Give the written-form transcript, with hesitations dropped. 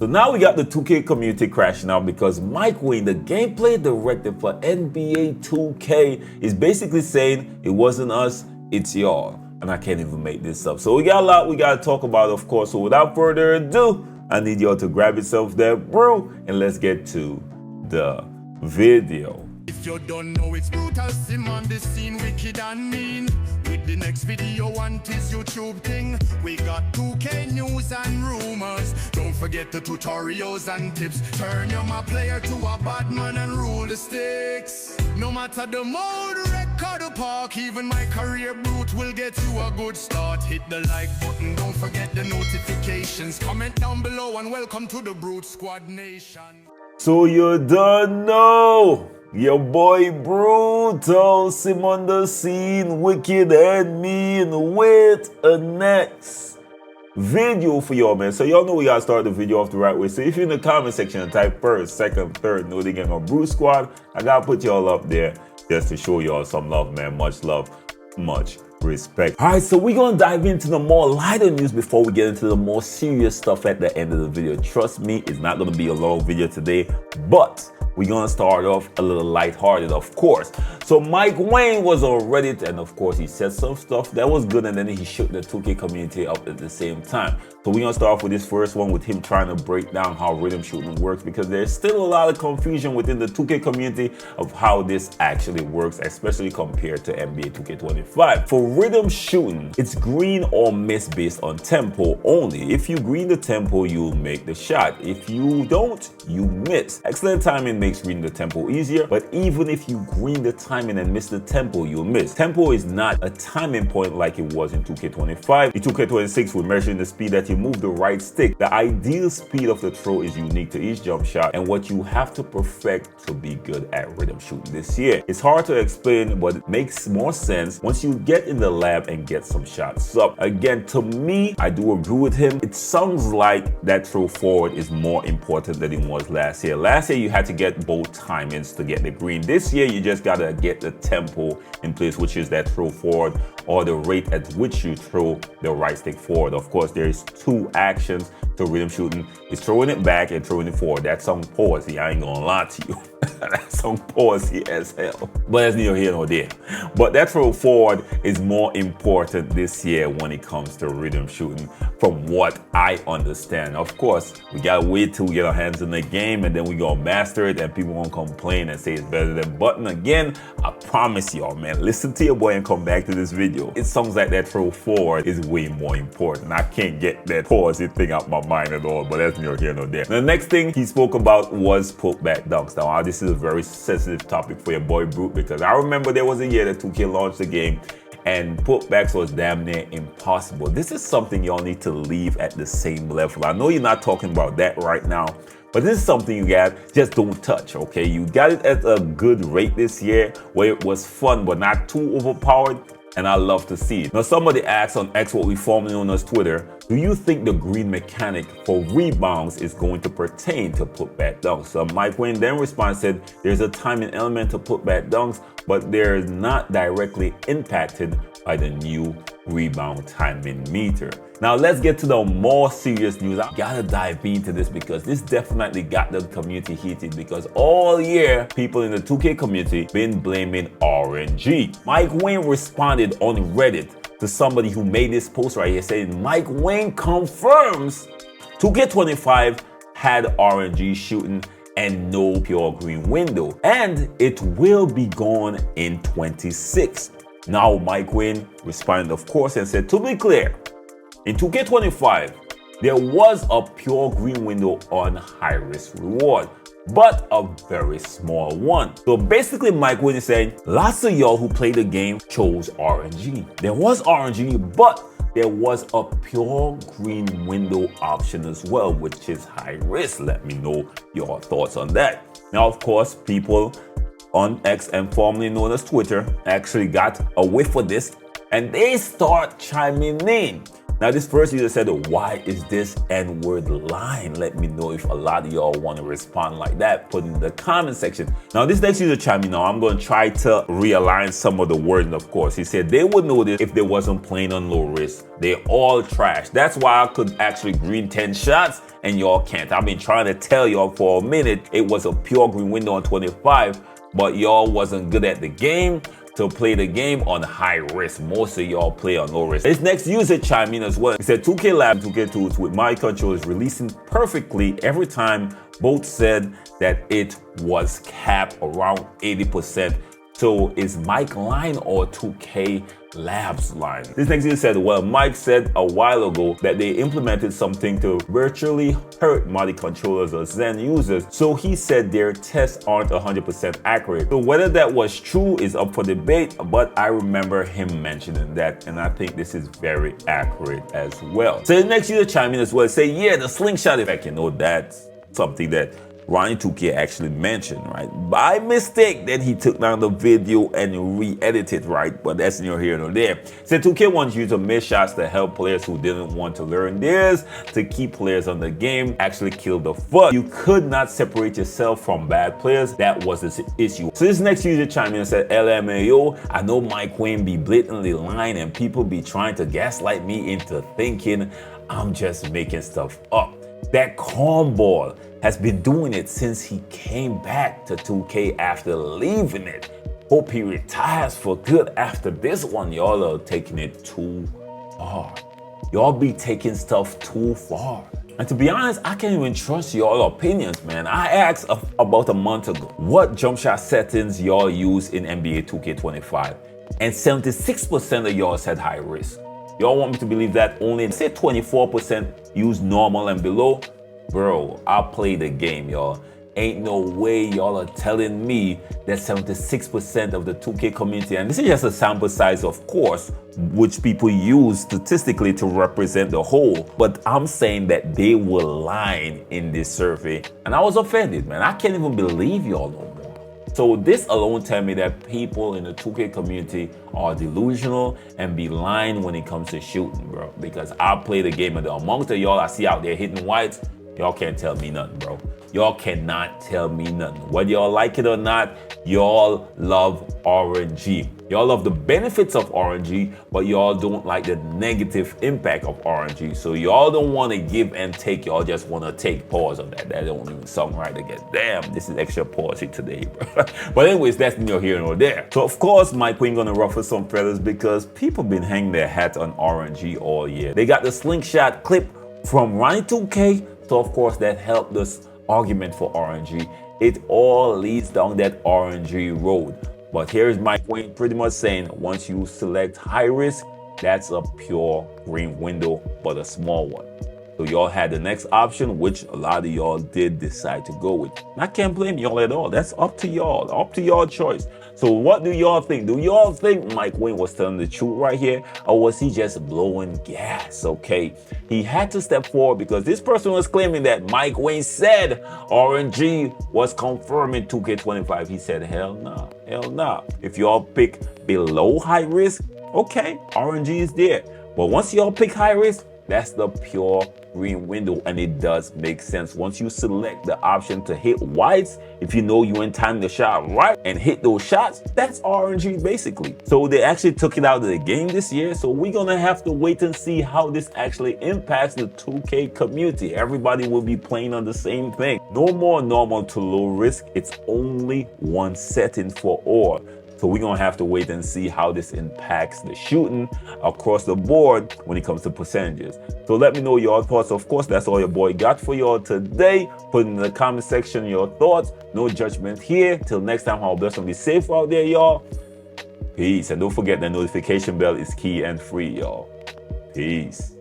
So now we got the 2K community crashing out because Mike Wayne, the gameplay director for NBA 2K, is basically saying it wasn't us, it's y'all. And I can't even make this up. So we got a lot we got to talk about, of course. So without further ado, I need y'all to grab yourself that brew and let's get to the video. If you don't know, it's brutal sim on the scene, wicked and mean. With the next video, one is YouTube thing. We got 2K news and rumors. Don't forget the tutorials and tips. Turn your my player to a bad man and rule the sticks. No matter the mode, record or park, even my career brute will get you a good start. Hit the like button, don't forget the notifications. Comment down below and welcome to the Brute Squad Nation. So you don't know. Your boy Brutal, sim on the scene, wicked and mean with a next video for y'all, man. So y'all know we gotta start the video off the right way. So if you're in the comment section and type first, second, third, know the gang of Brute Squad, I gotta put y'all up there just to show y'all some love, man. Much love, much respect. All right, so we're gonna dive into the more lighter news before we get into the more serious stuff at the end of the video. Trust me, it's not gonna be a long video today, but we're gonna start off a little lighthearted, of course. So Mike Wayne was on Reddit, and of course he said some stuff that was good, and then he shook the 2K community up at the same time. So we're gonna start off with this first one with him trying to break down how rhythm shooting works, because there's still a lot of confusion within the 2K community of how this actually works, especially compared to NBA 2K25. For rhythm shooting, it's green or miss based on tempo only. If you green the tempo, you'll make the shot. If you don't, you miss. Excellent timing makes green the tempo easier, but even if you green the timing and miss the tempo, you'll miss. Tempo is not a timing point like it was in 2K25. In 2K26, we're measuring the speed that you move the right stick. The ideal speed of the throw is unique to each jump shot and what you have to perfect to be good at rhythm shooting this year. It's hard to explain, but it makes more sense once you get in the lab and get some shots up. Again, to me, I do agree with him. It sounds like that throw forward is more important than it was last year. Last year, you had to get both timings to get the green. This year, you just gotta get the tempo in place, which is that throw forward or the rate at which you throw the right stick forward. Of course, there's two actions to rhythm shooting. It's throwing it back and throwing it forward. That's some pause. I ain't gonna lie to you. That's some pause as hell. But that's neither here nor there. But that throw forward is more important this year when it comes to rhythm shooting, from what I understand. Of course, we gotta wait till we get our hands in the game and then we gonna master it and people won't complain and say it's better than button. Again, I promise y'all, man, listen to your boy and come back to this video. It sounds like that throw forward is way more important. I can't get that pause thing out my mind at all, but that's neither here nor there. The next thing he spoke about was putback dunks. Now, this is a very sensitive topic for your boy Brute, because I remember there was a year that 2K launched the game and putbacks was damn near impossible. This is something y'all need to leave at the same level. I know you're not talking about that right now, but this is something you got, just don't touch, okay? You got it at a good rate this year where it was fun but not too overpowered, and I love to see it. Now, somebody asked on X, what we formerly known as Twitter, do you think the green mechanic for rebounds is going to pertain to putback dunks? So Mike Wayne then responded, said there's a timing element to putback dunks, but they're not directly impacted by the new rebound timing meter. Now let's get to the more serious news. I gotta dive into this because this definitely got the community heated, because all year people in the 2K community been blaming RNG. Mike Wayne responded on Reddit to somebody who made this post right here saying Mike Wayne confirms 2K25 had RNG shooting and no pure green window, and it will be gone in 26. Now Mike Wayne responded, of course, and said, to be clear, in 2K25, there was a pure green window on high risk reward, but a very small one. So basically Mike Wayne is saying lots of y'all who played the game chose RNG. There was RNG, but there was a pure green window option as well, which is high risk. Let me know your thoughts on that. Now, of course, people on X, and formerly known as Twitter, actually got a whiff of this and they start chiming in. Now, this first user said, why is this N-word line? Let me know if a lot of y'all want to respond like that. Put in the comment section. Now, this next user chimed in. Now, I'm going to try to realign some of the wording, of course. He said they would know this if they wasn't playing on low risk. They all trash. That's why I could actually green 10 shots and y'all can't. I've been trying to tell y'all for a minute it was a pure green window on 25, but y'all wasn't good at the game to play the game on high risk. Most of y'all play on low risk. This next user chimed in as well. He said 2K Lab, 2K Tools with my controllers releasing perfectly every time. Both said that it was capped around 80%. So is Mike line or 2K Labs line? This next user said, well, Mike said a while ago that they implemented something to virtually hurt modded controllers or Zen users. So he said their tests aren't 100% accurate. So whether that was true is up for debate, but I remember him mentioning that, and I think this is very accurate as well. So the next user chime in as well, say, yeah, the slingshot effect, you know, that's something that Ronnie 2K actually mentioned, right? By mistake, then he took down the video and re-edited, right? But that's neither here nor there. Said 2K wants you to miss shots to help players who didn't want to learn theirs, to keep players on the game, actually kill the FUD. You could not separate yourself from bad players. That was the issue. So this next user chimed in and said, LMAO, I know Mike Wayne be blatantly lying and people be trying to gaslight me into thinking I'm just making stuff up. That cornball has been doing it since he came back to 2K after leaving it. Hope he retires for good after this one. Y'all are taking it too far. Y'all be taking stuff too far. And to be honest, I can't even trust y'all opinions, man. I asked about a month ago what jump shot settings y'all use in NBA 2K25, and 76% of y'all said high risk. Y'all want me to believe that only, say, 24% use normal and below? Bro, I play the game, y'all. Ain't no way y'all are telling me that 76% of the 2K community, and this is just a sample size, of course, which people use statistically to represent the whole, but I'm saying that they were lying in this survey, and I was offended, man. I can't even believe y'all no more. So this alone tell me that people in the 2K community are delusional and be lying when it comes to shooting, bro. Because I play the game, and the amongst of y'all I see out there hitting whites, y'all can't tell me nothing, bro. Y'all cannot tell me nothing. Whether y'all like it or not, y'all love RNG. Y'all love the benefits of RNG, but y'all don't like the negative impact of RNG. So y'all don't want to give and take. Y'all just want to take. Pause on that. That don't even sound right again. Damn, this is extra pausey today, bro. But anyways, that's neither here nor there. So of course, Mike Wayne gonna ruffle some feathers because people been hanging their hats on RNG all year. They got the slingshot clip from Ronnie 2K. So of course, that helped us argument for RNG. It all leads down that RNG road. But here's Mike Wayne pretty much saying once you select high risk, that's a pure green window, but a small one. So y'all had the next option, which a lot of y'all did decide to go with. And I can't blame y'all at all. That's up to y'all choice. So what do y'all think? Do y'all think Mike Wayne was telling the truth right here, or was he just blowing gas? Okay, he had to step forward because this person was claiming that Mike Wayne said RNG was confirming 2K25. He said, hell nah, hell nah. If y'all pick below high risk, okay, RNG is there. But once y'all pick high risk, that's the pure green window, and it does make sense. Once you select the option to hit whites, if you know you in time the shot right and hit those shots, that's RNG basically. So they actually took it out of the game this year, so we're gonna have to wait and see how this actually impacts the 2K community. Everybody will be playing on the same thing. No more normal to low risk, it's only one setting for all. So we're gonna have to wait and see how this impacts the shooting across the board when it comes to percentages. So let me know your thoughts. Of course, that's all your boy got for y'all today. Put in the comment section your thoughts. No judgment here. Till next time, how blessed and be safe out there, y'all. Peace. And don't forget the notification bell is key and free, y'all. Peace.